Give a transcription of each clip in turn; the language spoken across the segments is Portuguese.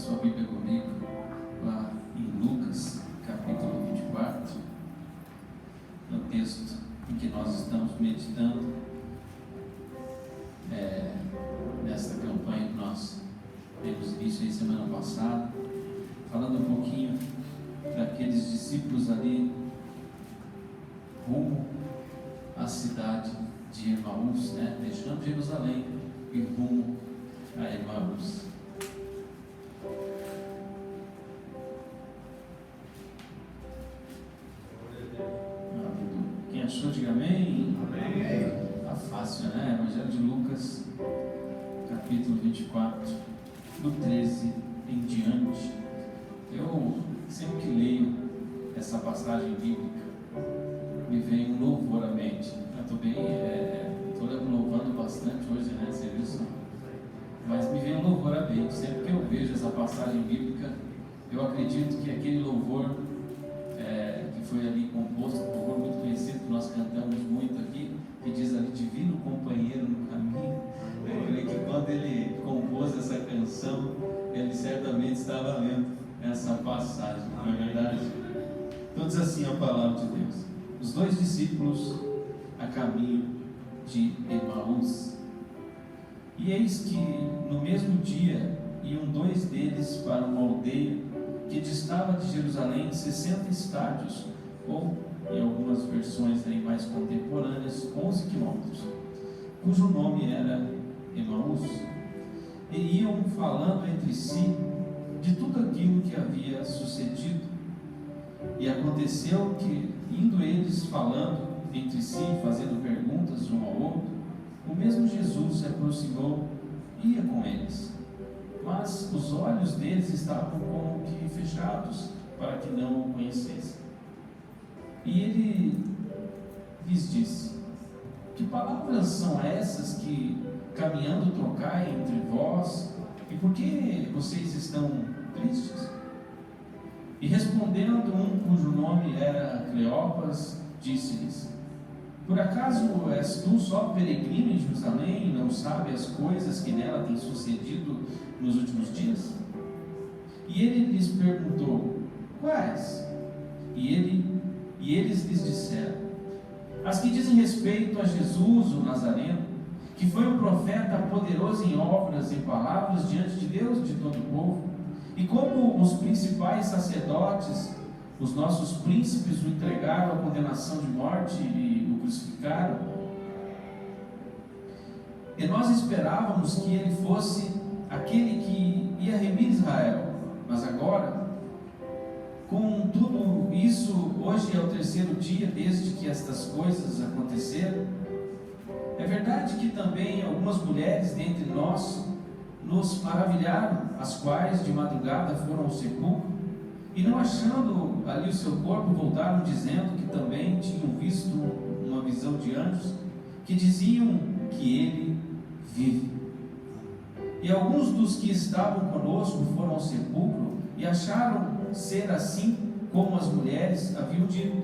sua Bíblia comigo, lá em Lucas, capítulo 24, no texto em que nós estamos meditando, nesta campanha que nós temos início aí semana passada, falando um pouquinho daqueles discípulos ali, rumo à cidade de Emaús, deixando Jerusalém e rumo a Emaús. Quem achou, diga amém. Amém. Tá fácil, né? Evangelho de Lucas, capítulo 24, do 13 em diante. Eu sempre que leio essa passagem bíblica, me vem um louvor à mente. Estou louvando bastante hoje, né? Você viu isso? Mas me vem um louvor à mente. Sempre que eu vejo essa passagem bíblica, eu acredito que aquele louvor que foi ali composto, um louvor muito conhecido, que nós cantamos muito aqui, que diz ali, divino companheiro no caminho. Eu creio que quando ele compôs essa canção, ele certamente estava lendo essa passagem, não é verdade? Então diz assim a palavra de Deus: os dois discípulos a caminho de Emaús. E eis que no mesmo dia iam dois deles para uma aldeia que distava de Jerusalém 60 estádios, ou em algumas versões aí mais contemporâneas, 11 quilômetros, cujo nome era Emaús. E iam falando entre si de tudo aquilo que havia sucedido. E aconteceu que, indo eles falando entre si, fazendo perguntas um ao outro, o mesmo Jesus se aproximou e ia com eles. Mas os olhos deles estavam como que fechados, para que não o conhecessem. E ele lhes disse: que palavras são essas que, caminhando, trocai entre vós? E por que vocês estão tristes? E respondendo um cujo nome era Cleopas, disse-lhes: por acaso és tu só peregrino em Jerusalém e não sabe as coisas que nela têm sucedido nos últimos dias? E ele lhes perguntou: quais? E eles lhes disseram: as que dizem respeito a Jesus, o Nazareno, que foi um profeta poderoso em obras e palavras diante de Deus e de todo o povo, e como os principais sacerdotes, os nossos príncipes, o entregaram à condenação de morte e o crucificaram. E nós esperávamos que ele fosse aquele que ia remir Israel, mas agora, com tudo isso, hoje é o terceiro dia desde que estas coisas aconteceram. É verdade que também algumas mulheres dentre nós nos maravilharam, as quais de madrugada foram ao sepulcro, e não achando ali o seu corpo, voltaram dizendo que também tinham visto uma visão de anjos, que diziam que ele vive. E alguns dos que estavam conosco foram ao sepulcro e acharam ser assim como as mulheres haviam dito,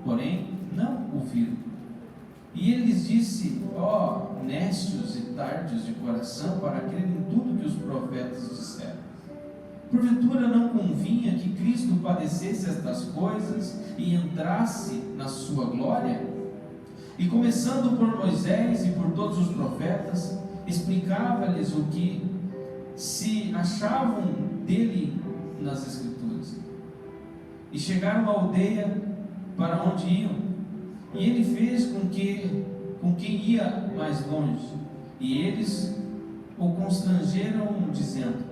porém não o viram. E ele lhes disse: ó, nécios e tardios de coração, para crer em tudo que os profetas disseram. Porventura não convinha que Cristo padecesse estas coisas e entrasse na sua glória? E começando por Moisés e por todos os profetas, explicava-lhes o que se achavam dele nas Escrituras. E chegaram à aldeia para onde iam, e ele fez com quem ia mais longe, e eles o constrangeram, dizendo: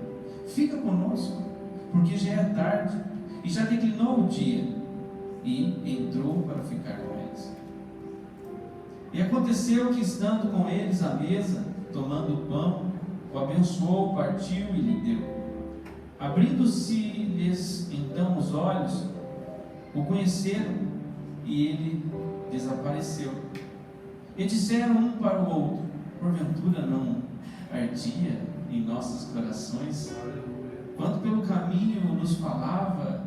fica conosco, porque já é tarde, e já declinou o dia. E entrou para ficar com eles. E aconteceu que, estando com eles à mesa, tomando o pão, o abençoou, partiu e lhe deu. Abrindo-se-lhes então os olhos, o conheceram, e ele desapareceu. E disseram um para o outro: porventura não ardia em nossos corações, quando pelo caminho nos falava,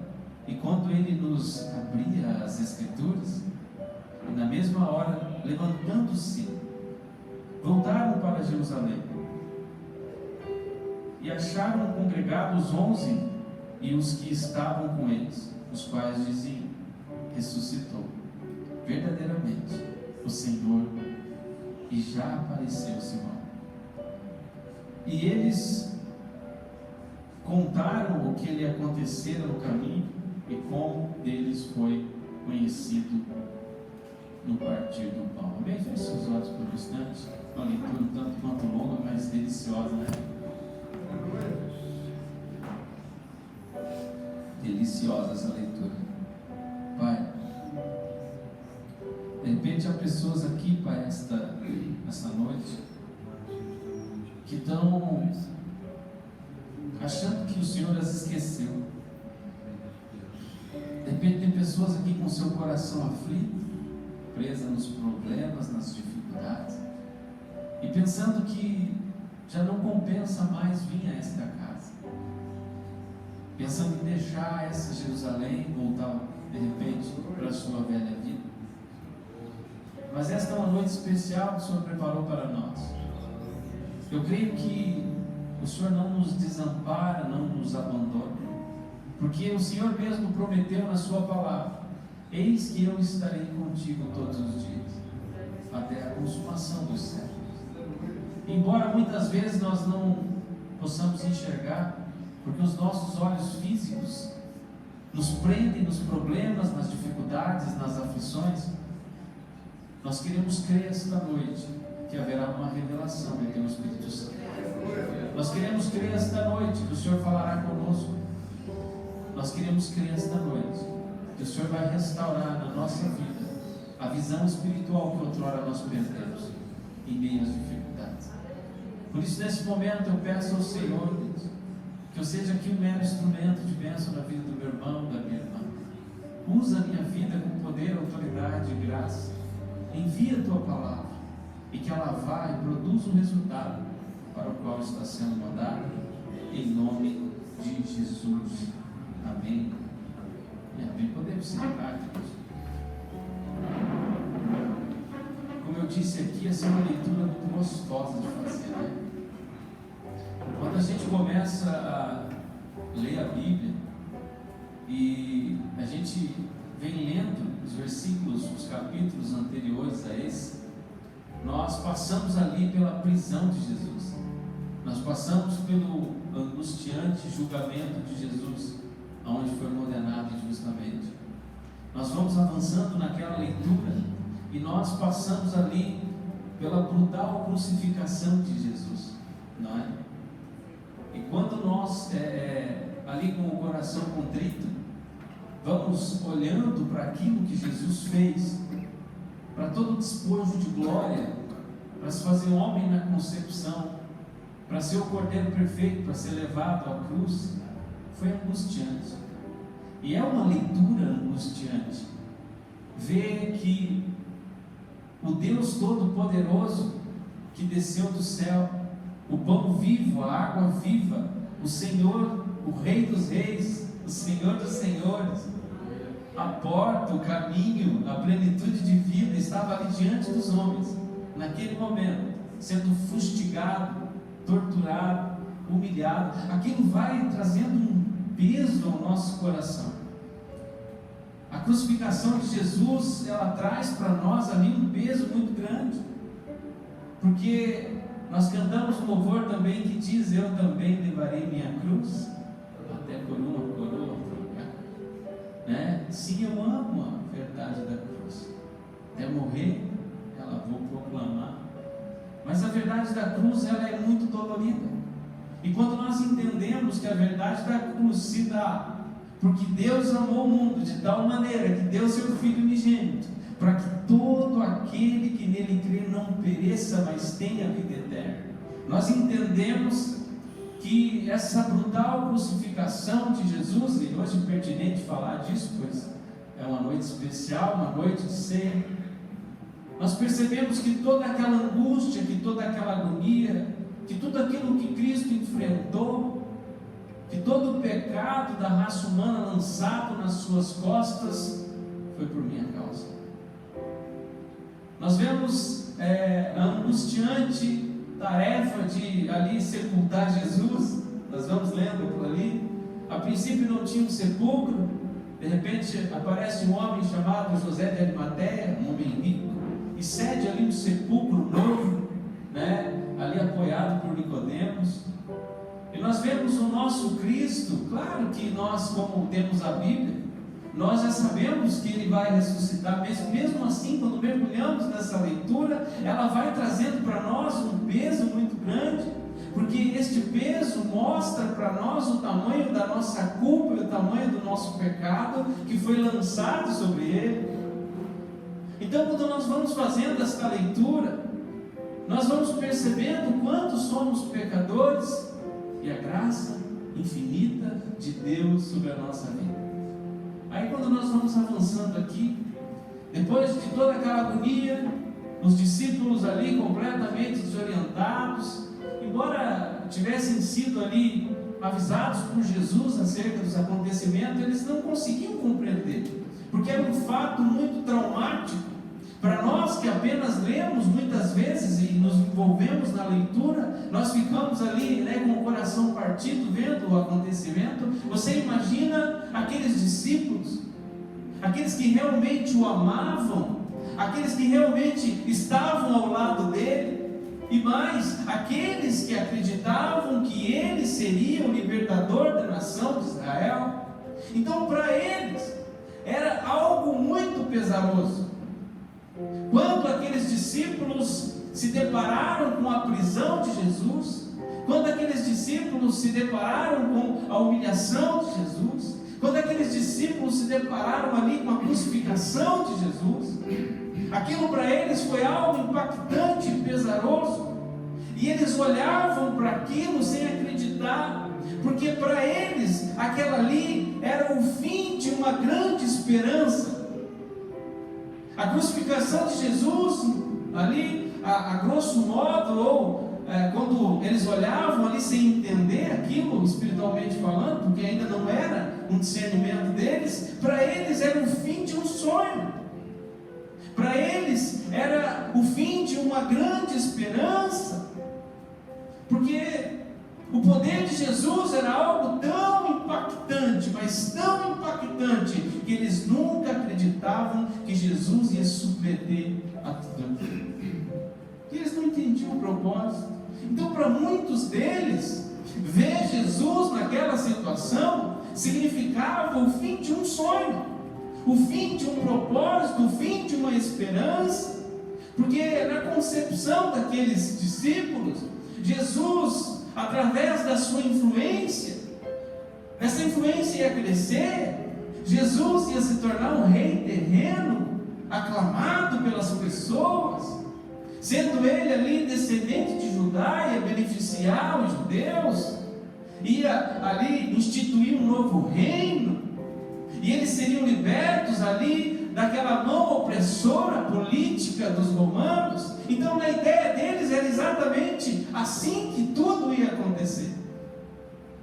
e quando ele nos abria as Escrituras? E na mesma hora, levantando-se, voltaram para Jerusalém. E acharam congregados 11 e os que estavam com eles, os quais diziam: ressuscitou verdadeiramente o Senhor e já apareceu Simão. E eles contaram o que lhe acontecera no caminho e como deles foi conhecido no partir do pão. Amém? Feche seus olhos por um instante. Uma leitura um tanto quanto longa, mas deliciosa, né? Deliciosa essa leitura. Pai, de repente há pessoas aqui, Pai, esta noite, que estão achando que o Senhor as esqueceu. De repente tem pessoas aqui com seu coração aflito, presa nos problemas, nas dificuldades, e pensando que já não compensa mais vir a esta casa, pensando em deixar essa Jerusalém e voltar de repente para a sua velha vida. Mas esta é uma noite especial que o Senhor preparou para nós. Eu creio que o Senhor não nos desampara, não nos abandona, porque o Senhor mesmo prometeu na sua palavra: eis que eu estarei contigo todos os dias, até a consumação dos séculos. Embora muitas vezes nós não possamos enxergar, porque os nossos olhos físicos nos prendem nos problemas, nas dificuldades, nas aflições, nós queremos crer esta noite que haverá uma revelação do teu Espírito Santo. Nós queremos crer esta noite que o Senhor falará conosco. Nós queremos crer esta noite que o Senhor vai restaurar na nossa vida a visão espiritual que outrora nós perdemos em meio às dificuldades. Por isso, nesse momento, eu peço ao Senhor, Deus, que eu seja aqui um mero instrumento de bênção na vida do meu irmão, da minha irmã. Usa a minha vida com poder, autoridade e graça. Envia a tua palavra e que ela vá e produza o resultado para o qual está sendo mandado, em nome de Jesus. Amém. E amém. Podemos celebrar, Deus. Como eu disse aqui, essa é uma leitura muito gostosa de fazer, né? Quando a gente começa a ler a Bíblia e a gente vem lendo os versículos, os capítulos anteriores a esse, nós passamos ali pela prisão de Jesus, nós passamos pelo angustiante julgamento de Jesus, onde foi condenado injustamente. Nós vamos avançando naquela leitura e nós passamos ali pela brutal crucificação de Jesus, não é? E quando nós, ali com o coração contrito, vamos olhando para aquilo que Jesus fez, para todo o despojo de glória, para se fazer homem na concepção, para ser o Cordeiro perfeito, para ser levado à cruz, foi angustiante. E é uma leitura angustiante ver que o Deus Todo-Poderoso que desceu do céu, o pão vivo, a água viva, o Senhor, o Rei dos Reis, o Senhor dos Senhores, a porta, o caminho, a plenitude de vida, estava ali diante dos homens, naquele momento, sendo fustigado, torturado, humilhado. Aquilo vai trazendo um peso ao nosso coração. A crucificação de Jesus, ela traz para nós ali um peso muito grande, porque nós cantamos um louvor também que diz: eu também levarei minha cruz, até por uma coroa trocar, né? Sim, eu amo a verdade da cruz, até morrer ela vou proclamar. Mas a verdade da cruz, ela é muito dolorida, e quando nós entendemos que a verdade da cruz se dá porque Deus amou o mundo de tal maneira que deu seu Filho unigênito, para que todo aquele que nele crê não pereça, mas tenha vida eterna. Nós entendemos que essa brutal crucificação de Jesus, e hoje é pertinente falar disso, pois é uma noite especial, uma noite de ceia, nós percebemos que toda aquela angústia, que toda aquela agonia, que tudo aquilo que Cristo enfrentou, que todo o pecado da raça humana lançado nas suas costas, foi por minha causa. Nós vemos a angustiante tarefa de ali sepultar Jesus, nós vamos lendo por ali. A princípio não tinha um sepulcro, de repente aparece um homem chamado José de Arimateia, um homem rico, e cede ali um sepulcro novo, né? Ali apoiado por Nicodemos. E nós vemos o nosso Cristo. Claro que nós, como temos a Bíblia, nós já sabemos que Ele vai ressuscitar, mesmo assim, quando mergulhamos nessa leitura, ela vai trazendo para nós um peso muito grande, porque este peso mostra para nós o tamanho da nossa culpa e o tamanho do nosso pecado que foi lançado sobre Ele. Então, quando nós vamos fazendo esta leitura, nós vamos percebendo o quanto somos pecadores e a graça infinita de Deus sobre a nossa vida. Aí quando nós vamos avançando aqui, depois de toda aquela agonia, os discípulos ali completamente desorientados, embora tivessem sido ali avisados por Jesus acerca dos acontecimentos, eles não conseguiam compreender, porque era um fato muito traumático. Para nós que apenas lemos muitas vezes e nos envolvemos na leitura, nós ficamos ali, né, com o coração partido vendo o acontecimento. Você imagina aqueles discípulos, aqueles que realmente o amavam, aqueles que realmente estavam ao lado dele, e mais, aqueles que acreditavam que ele seria o libertador da nação de Israel. Então, para eles era algo muito pesaroso. Quando aqueles discípulos se depararam com a prisão de Jesus, quando aqueles discípulos se depararam com a humilhação de Jesus, quando aqueles discípulos se depararam ali com a crucificação de Jesus, aquilo para eles foi algo impactante e pesaroso, e eles olhavam para aquilo sem acreditar, porque para eles aquela ali era o fim de uma grande esperança. A crucificação de Jesus, ali, a grosso modo, ou quando eles olhavam ali sem entender aquilo, espiritualmente falando, porque ainda não era um discernimento deles, para eles era o fim de um sonho, para eles era o fim de uma grande esperança, porque o poder de Jesus era algo tão impactante, mas tão impactante, que eles nunca acreditavam que Jesus ia submeter a tudo aquilo. E eles não entendiam o propósito. Então, para muitos deles, ver Jesus naquela situação significava o fim de um sonho, o fim de um propósito, o fim de uma esperança, porque na concepção daqueles discípulos, Jesus, através da sua influência, essa influência ia crescer, Jesus ia se tornar um rei terreno, aclamado pelas pessoas, sendo ele ali descendente de Judá, ia beneficiar os judeus, ia ali instituir um novo reino, e eles seriam libertos ali daquela mão opressora política dos romanos. Então, na ideia deles era exatamente assim que tudo ia acontecer.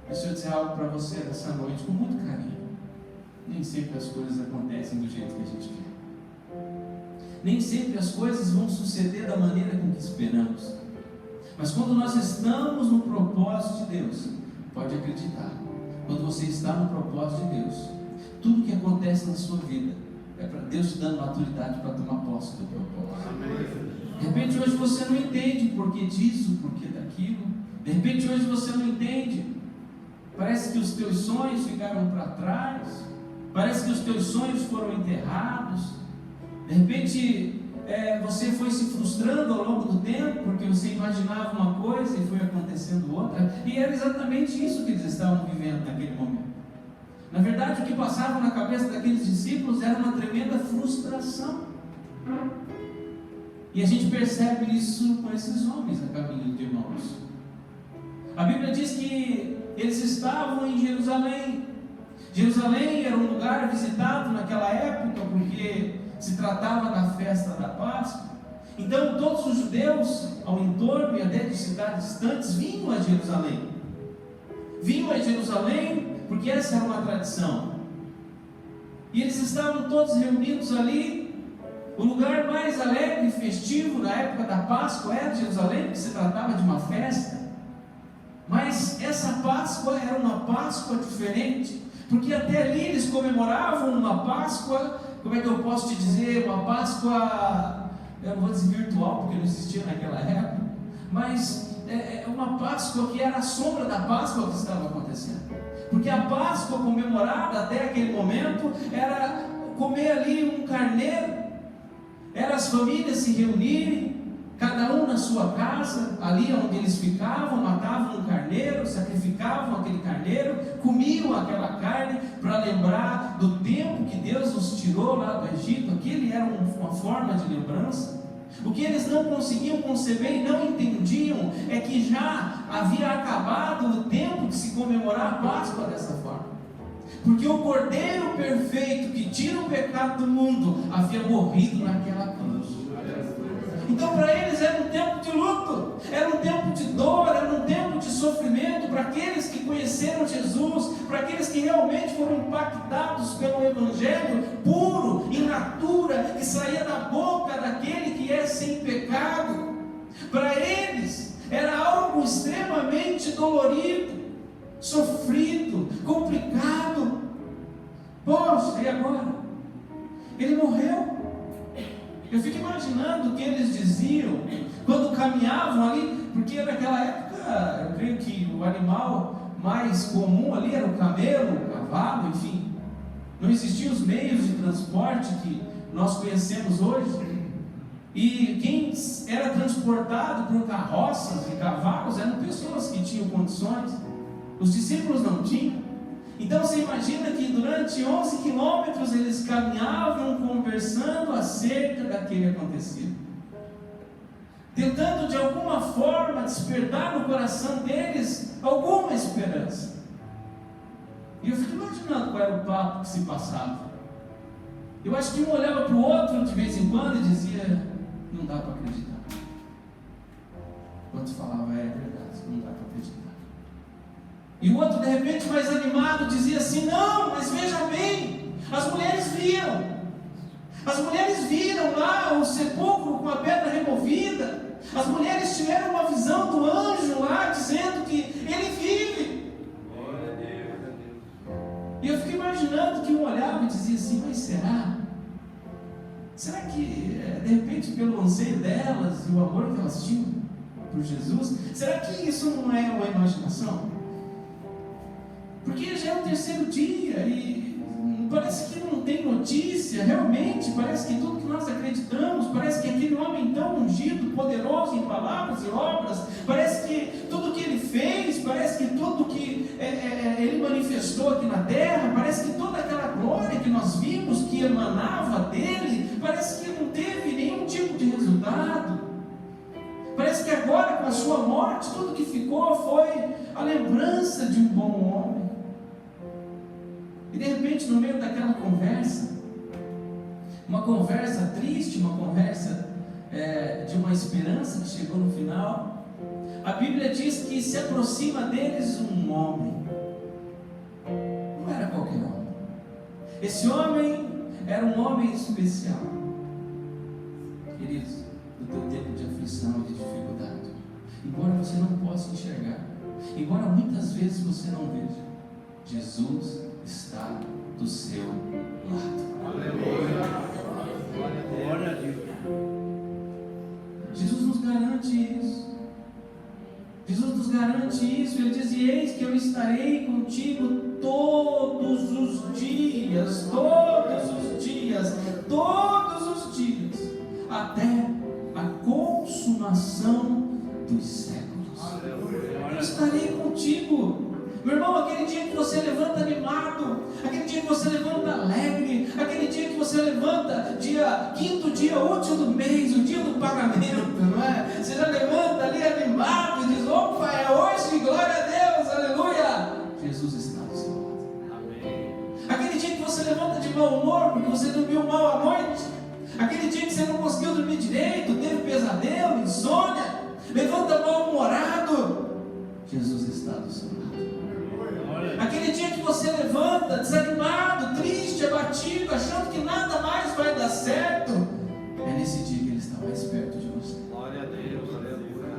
Deixa eu dizer algo para você nessa noite com muito carinho. Nem sempre as coisas acontecem do jeito que a gente quer. Nem sempre as coisas vão suceder da maneira com que esperamos. Mas quando nós estamos no propósito de Deus, pode acreditar, quando você está no propósito de Deus, tudo que acontece na sua vida é para Deus te dando maturidade para tomar posse do propósito. Amém. De repente hoje você não entende o porquê disso, o porquê daquilo. De repente hoje você não entende. Parece que os teus sonhos ficaram para trás. Parece que os teus sonhos foram enterrados. De repente você foi se frustrando ao longo do tempo, porque você imaginava uma coisa e foi acontecendo outra. E era exatamente isso que eles estavam vivendo naquele momento. Na verdade, o que passava na cabeça daqueles discípulos era uma tremenda frustração. E a gente percebe isso com esses homens a caminho de Emmaus. A Bíblia diz que eles estavam em Jerusalém. Jerusalém era um lugar visitado naquela época, porque se tratava da festa da Páscoa. Então todos os judeus ao entorno e até de cidades distantes vinham a Jerusalém. Vinham a Jerusalém porque essa era uma tradição. E eles estavam todos reunidos ali. O lugar mais alegre e festivo na época da Páscoa era Jerusalém, porque se tratava de uma festa. Mas essa Páscoa era uma Páscoa diferente, porque até ali eles comemoravam uma Páscoa, como é que eu posso te dizer, uma Páscoa, eu não vou dizer virtual, porque não existia naquela época, mas é uma Páscoa que era a sombra da Páscoa que estava acontecendo, porque a Páscoa comemorada até aquele momento era comer ali um carneiro, era as famílias se reunirem, cada um na sua casa, ali onde eles ficavam, matavam um carneiro, sacrificavam aquele carneiro, comiam aquela carne para lembrar do tempo que Deus os tirou lá do Egito. Aquilo era uma forma de lembrança. O que eles não conseguiam conceber e não entendiam é que já havia acabado o tempo de se comemorar a Páscoa dessa forma, porque o Cordeiro perfeito que tira o pecado do mundo havia morrido naquela cruz. Então para eles era um tempo de luto, era um tempo de dor, era um tempo de sofrimento para aqueles que conheceram Jesus, para aqueles que realmente foram impactados pelo Evangelho puro, in natura, que saía da boca daquele que é sem pecado. Para eles era algo extremamente dolorido, sofrido, complicado. Poxa, e agora? Ele morreu. Eu fico imaginando o que eles diziam quando caminhavam ali, porque naquela época, eu creio que o animal mais comum ali era o camelo, o cavalo, enfim. Não existiam os meios de transporte que nós conhecemos hoje. E quem era transportado por carroças e cavalos eram pessoas que tinham condições. Os discípulos não tinham. Então você imagina que durante 11 quilômetros eles caminhavam conversando acerca daquele acontecido, tentando de alguma forma despertar no coração deles alguma esperança. E eu fico imaginando qual era o papo que se passava. Eu acho que um olhava para o outro de vez em quando e dizia: não dá para acreditar. O outro falava: é verdade, não dá para acreditar. E o outro, de repente, mais animado, dizia assim: não, mas veja bem, as mulheres viram lá o sepulcro com a pedra removida, as mulheres tiveram uma visão do anjo lá, dizendo que ele vive. Glória a Deus. E eu fiquei imaginando que um olhava e dizia assim: mas será que, de repente, pelo anseio delas e o amor que elas tinham por Jesus, será que isso não é uma imaginação? Porque já é o terceiro dia e parece que não tem notícia, realmente, parece que tudo que nós acreditamos, parece que aquele homem tão ungido, poderoso em palavras e obras, parece que tudo que ele fez, parece que tudo que ele manifestou aqui na terra, parece que toda aquela glória que nós vimos, que emanava dele, parece que não teve nenhum tipo de resultado. Parece que agora, com a sua morte, tudo que ficou foi a lembrança de um bom homem. E de repente, no meio daquela conversa, uma conversa triste, uma conversa de uma esperança que chegou no final, a Bíblia diz que se aproxima deles um homem. Não era qualquer homem. Esse homem era um homem especial. Queridos, no teu tempo de aflição e de dificuldade, embora você não possa enxergar, embora muitas vezes você não veja, Jesus está do seu lado. Aleluia. Glória a Deus. Jesus nos garante isso. Jesus nos garante isso. Ele diz: eis que eu estarei contigo todos os dias, até a consumação dos séculos. Eu estarei contigo. Meu irmão, aquele dia que você levanta animado, aquele dia que você levanta alegre, aquele dia que você levanta quinto dia útil do mês, o dia do pagamento, não é? Você já levanta ali animado e diz: opa, é hoje, glória a Deus, aleluia. Jesus está do seu lado. Amém. Aquele dia que você levanta de mau humor, porque você dormiu mal à noite, aquele dia que você não conseguiu dormir direito, teve pesadelo, insônia, levanta mal-humorado, Jesus está do seu lado. Aquele dia que você levanta desanimado, triste, abatido, achando que nada mais vai dar certo, é nesse dia que Ele está mais perto de você. Glória a Deus, aleluia.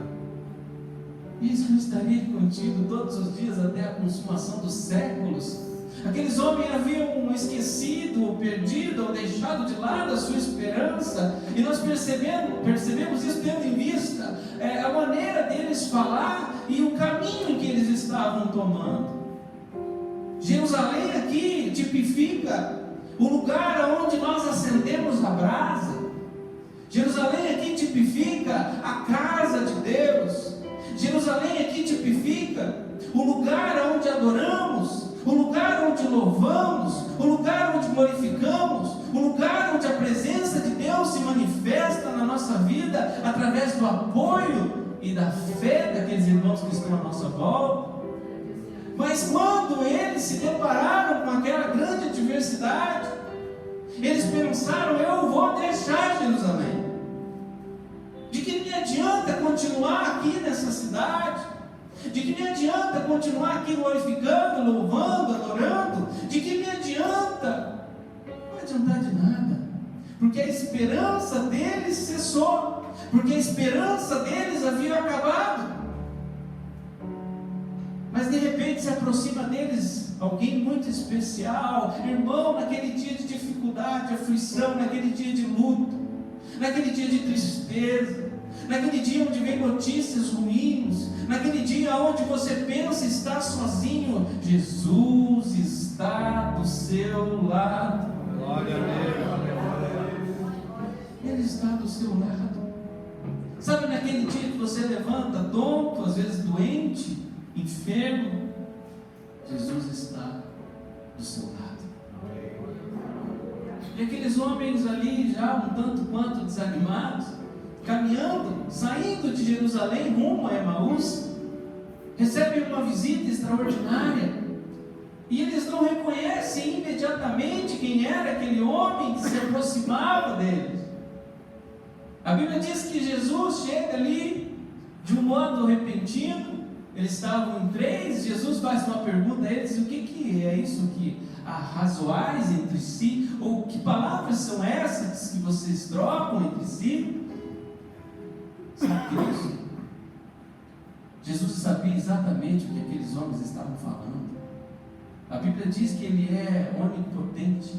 Eis que eu estarei contigo todos os dias até a consumação dos séculos. Aqueles homens haviam esquecido, ou perdido, ou deixado de lado a sua esperança, e nós percebemos isso tendo em vista a maneira deles falar e o caminho que eles estavam tomando. Jerusalém aqui tipifica o lugar onde nós acendemos a brasa. Jerusalém aqui tipifica a casa de Deus. Jerusalém aqui tipifica o lugar onde adoramos, o lugar onde louvamos, o lugar onde glorificamos, o lugar onde a presença de Deus se manifesta na nossa vida através do apoio e da fé daqueles irmãos que estão à nossa volta. Mas quando eles se depararam com aquela grande adversidade, eles pensaram: eu vou deixar Jerusalém. De que me adianta continuar aqui nessa cidade? De que me adianta continuar aqui glorificando, louvando, adorando? De que me adianta? Não vai adiantar de nada, porque a esperança deles cessou, porque a esperança deles havia acabado. Mas de repente se aproxima deles alguém muito especial, irmão, naquele dia de dificuldade, aflição, naquele dia de luto, naquele dia de tristeza, naquele dia onde vem notícias ruins, naquele dia onde você pensa estar sozinho. Jesus está do seu lado. Glória a Deus. Ele está do seu lado. Sabe, naquele dia que você levanta tonto, às vezes doente, enfermo, Jesus está do seu lado. E aqueles homens ali, já um tanto quanto desanimados, caminhando, saindo de Jerusalém rumo a Emaús, recebem uma visita extraordinária, e eles não reconhecem imediatamente quem era aquele homem que se aproximava deles. A Bíblia diz que Jesus chega ali de um modo repentino. Eles estavam em três. Jesus faz uma pergunta a eles: o que é isso que arrazoais entre si? Ou que palavras são essas que vocês trocam entre si? Sabe Deus? Jesus sabia exatamente o que aqueles homens estavam falando. A Bíblia diz que Ele é onipotente,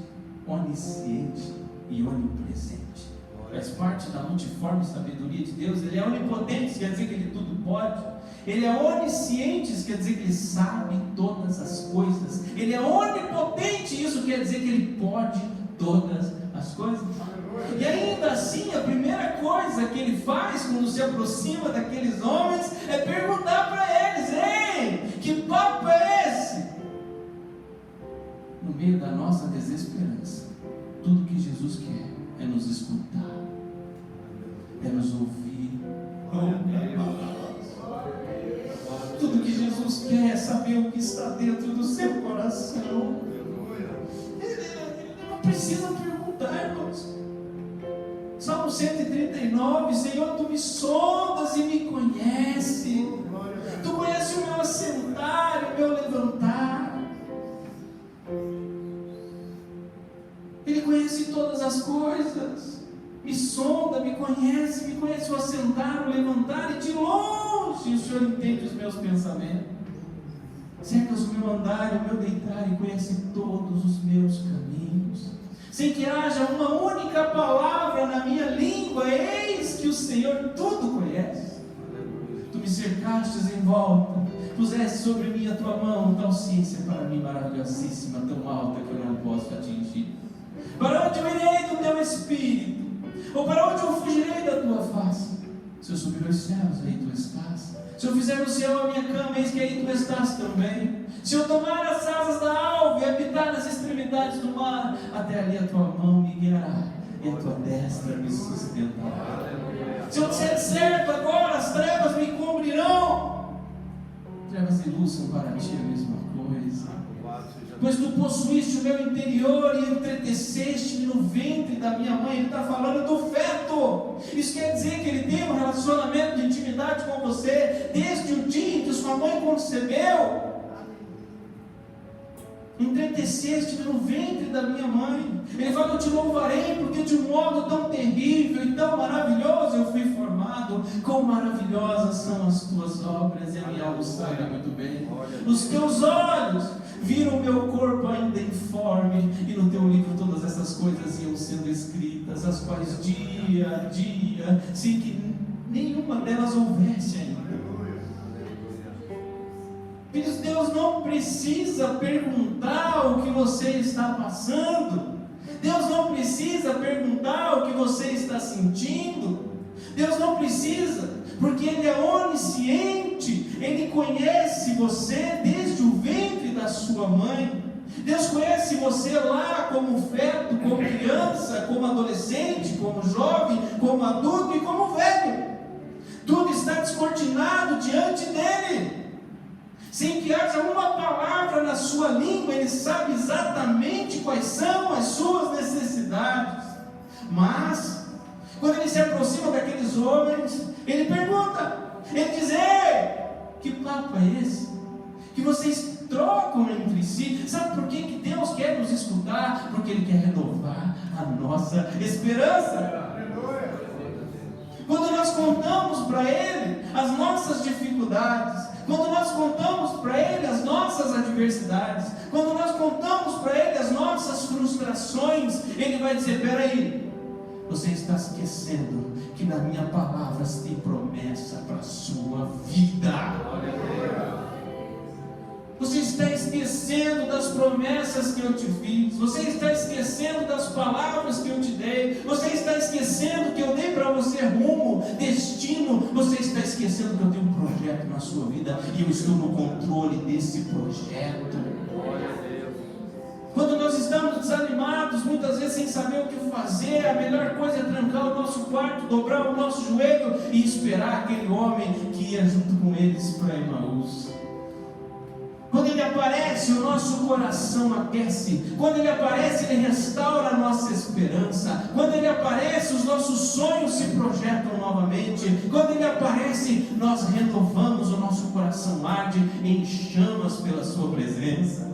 onisciente e onipresente. Faz parte da multiforme sabedoria de Deus. Ele é onipotente, isso quer dizer que Ele tudo pode. Ele é onisciente, isso quer dizer que Ele sabe todas as coisas. Ele é onipotente, isso quer dizer que Ele pode todas as coisas. E ainda assim, a primeira coisa que Ele faz quando se aproxima daqueles homens é perguntar para eles: ei, que papo é esse? No meio da nossa desesperança, tudo que Jesus quer é nos escutar, é nos ouvir. Tudo que Jesus quer é saber o que está dentro do seu coração. Ele não precisa perguntar, irmãos. Salmo 139: Senhor, Tu me sondas e me conheces. Tu conheces o meu assentar e o meu levantar. Ele conhece todas as coisas. Me sonda, me conhece o assentar, o levantar, e de longe o Senhor entende os meus pensamentos. Cercas o meu andar e o meu deitar, e conhece todos os meus caminhos. Sem que haja uma única palavra na minha língua, eis que o Senhor tudo conhece. Tu me cercastes em volta, puseste sobre mim a tua mão, tal ciência para mim maravilhosíssima, tão alta que eu não posso atingir. Para onde eu irei do teu espírito? Ou para onde eu fugirei da tua face? Se eu subir aos céus, aí tu estás. Se eu fizer no céu a minha cama, eis que aí tu estás também. Se eu tomar as asas da alva e habitar nas extremidades do mar, até ali a tua mão me guiará e a tua destra me sustentará. Se eu disser certo, agora as trevas me cobrirão. Trevas e luz são para ti a mesma coisa. Pois tu possuíste o meu interior e entreteceste-me no ventre da minha mãe. Ele está falando do feto. Isso quer dizer que ele tem um relacionamento de intimidade com você desde o dia em que sua mãe concebeu. entreteceste no ventre da minha mãe. Ele fala: eu te louvarei, porque de um modo tão terrível e tão maravilhoso eu fui formado. Quão maravilhosas são as tuas obras, e a minha alma sabe muito bem. Os teus olhos viram o meu corpo ainda informe, e no teu livro todas essas coisas iam sendo escritas, as quais dia a dia, sem que nenhuma delas houvesse ainda. Filhos, Deus não precisa perguntar o que você está passando. Deus não precisa perguntar o que você está sentindo. Deus não precisa, porque Ele é onisciente. Ele conhece você desde o ventre da sua mãe. Deus conhece você lá como feto, como criança, como adolescente, como jovem, como adulto e como velho. Tudo está descortinado diante dEle. Sem que haja uma palavra na sua língua, Ele sabe exatamente quais são as suas necessidades. Mas, quando Ele se aproxima daqueles homens, Ele pergunta, Ele diz: ei, que papo é esse? Que vocês trocam entre si. Sabe por que Deus quer nos escutar? Porque Ele quer renovar a nossa esperança. Quando nós contamos para Ele as nossas dificuldades, quando nós contamos para Ele as nossas adversidades, quando nós contamos para Ele as nossas frustrações, Ele vai dizer: peraí, você está esquecendo que na minha palavra tem promessa para a sua vida. Você está esquecendo das promessas que eu te fiz. Você está esquecendo das palavras que eu te dei. Você está esquecendo que eu dei para você rumo, destino. Você está esquecendo que eu tenho um projeto na sua vida e eu estou no controle desse projeto. Quando nós estamos desanimados, muitas vezes sem saber o que fazer, a melhor coisa é trancar o nosso quarto, dobrar o nosso joelho e esperar aquele homem que ia junto com eles para Emaús. Quando Ele aparece, o nosso coração aquece. Quando Ele aparece, Ele restaura a nossa esperança. Quando Ele aparece, os nossos sonhos se projetam novamente. Quando Ele aparece, nós renovamos, o nosso coração arde em chamas pela Sua presença.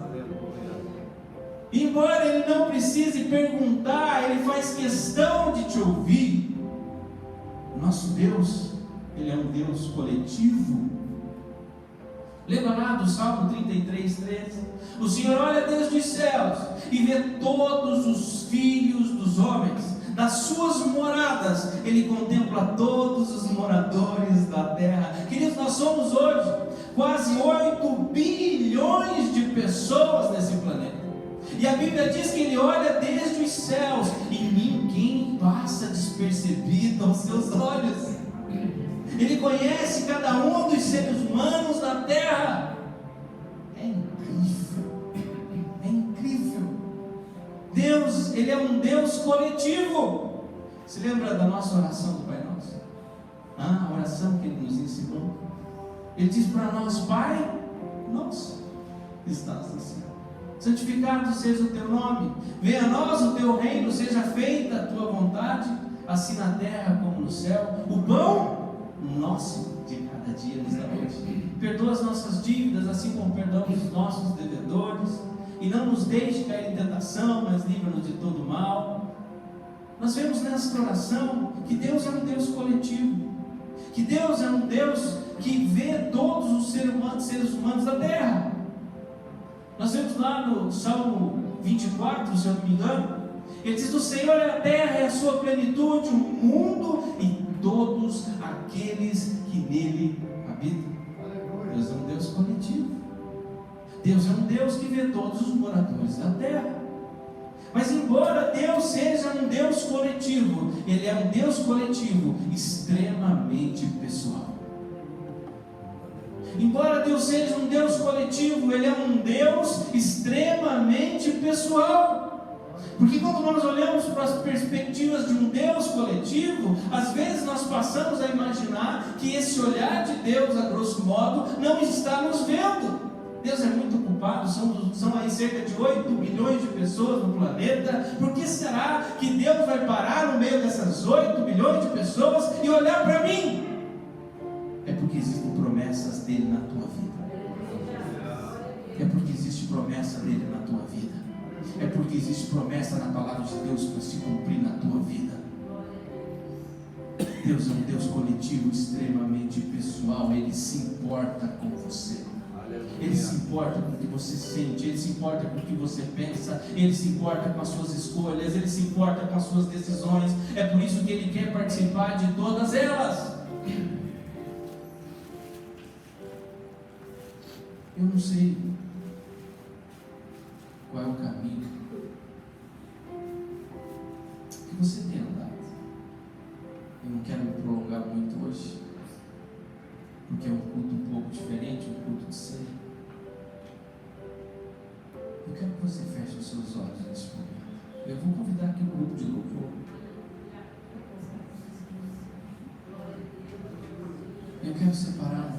Embora Ele não precise perguntar, Ele faz questão de te ouvir. Nosso Deus, Ele é um Deus coletivo. Lembra lá do Salmo 33, 13? O Senhor olha desde os céus e vê todos os filhos dos homens. Das suas moradas, Ele contempla todos os moradores da terra. Queridos, nós somos hoje quase 8 bilhões de pessoas nesse planeta. E a Bíblia diz que Ele olha desde os céus e ninguém passa despercebido aos seus olhos. Ele conhece cada um dos seres humanos da terra. É incrível. É incrível. Deus, Ele é um Deus coletivo. Se lembra da nossa oração do Pai Nosso? A oração que Ele nos ensinou. Ele diz para nós: Pai nosso que estás no céu, santificado seja o teu nome. Venha a nós o teu reino. Seja feita a tua vontade, assim na terra como no céu. O pão nosso de cada dia nos dá hoje. Perdoa as nossas dívidas, assim como perdoamos os nossos devedores, e não nos deixe cair em tentação, mas livra-nos de todo mal. Nós vemos nessa oração que Deus é um Deus coletivo, que Deus é um Deus que vê todos os seres humanos da terra. Nós vemos lá no Salmo 24, se eu não me engano, Ele diz: do Senhor é a terra e a sua plenitude, o mundo e todos aqueles que nele habitam. Deus é um Deus coletivo. Deus é um Deus que vê todos os moradores da terra. Mas embora Deus seja um Deus coletivo, Ele é um Deus coletivo extremamente pessoal. Embora Deus seja um Deus coletivo, Ele é um Deus extremamente pessoal. Porque quando nós olhamos para as perspectivas de um Deus coletivo, às vezes nós passamos a imaginar que esse olhar de Deus, a grosso modo, não está nos vendo. Deus é muito ocupado, são aí cerca de 8 bilhões de pessoas no planeta. Por que será que Deus vai parar no meio dessas 8 bilhões de pessoas e olhar para mim? É porque existem promessas dele na tua vida. É porque existe promessa dele na tua é porque existe promessa na palavra de Deus para se cumprir na tua vida. Deus é um Deus coletivo, extremamente pessoal. Ele se importa com você. Ele se importa com o que você sente, Ele se importa com o que você pensa, Ele se importa com as suas escolhas, Ele se importa com as suas decisões. É por isso que Ele quer participar de todas elas. Eu não sei qual é o caminho que você tem andado. Eu não quero me prolongar muito hoje, porque é um culto um pouco diferente, um culto de ceia. Eu quero que você feche os seus olhos nesse momento. Eu vou convidar aqui o grupo de louvor. Eu quero separar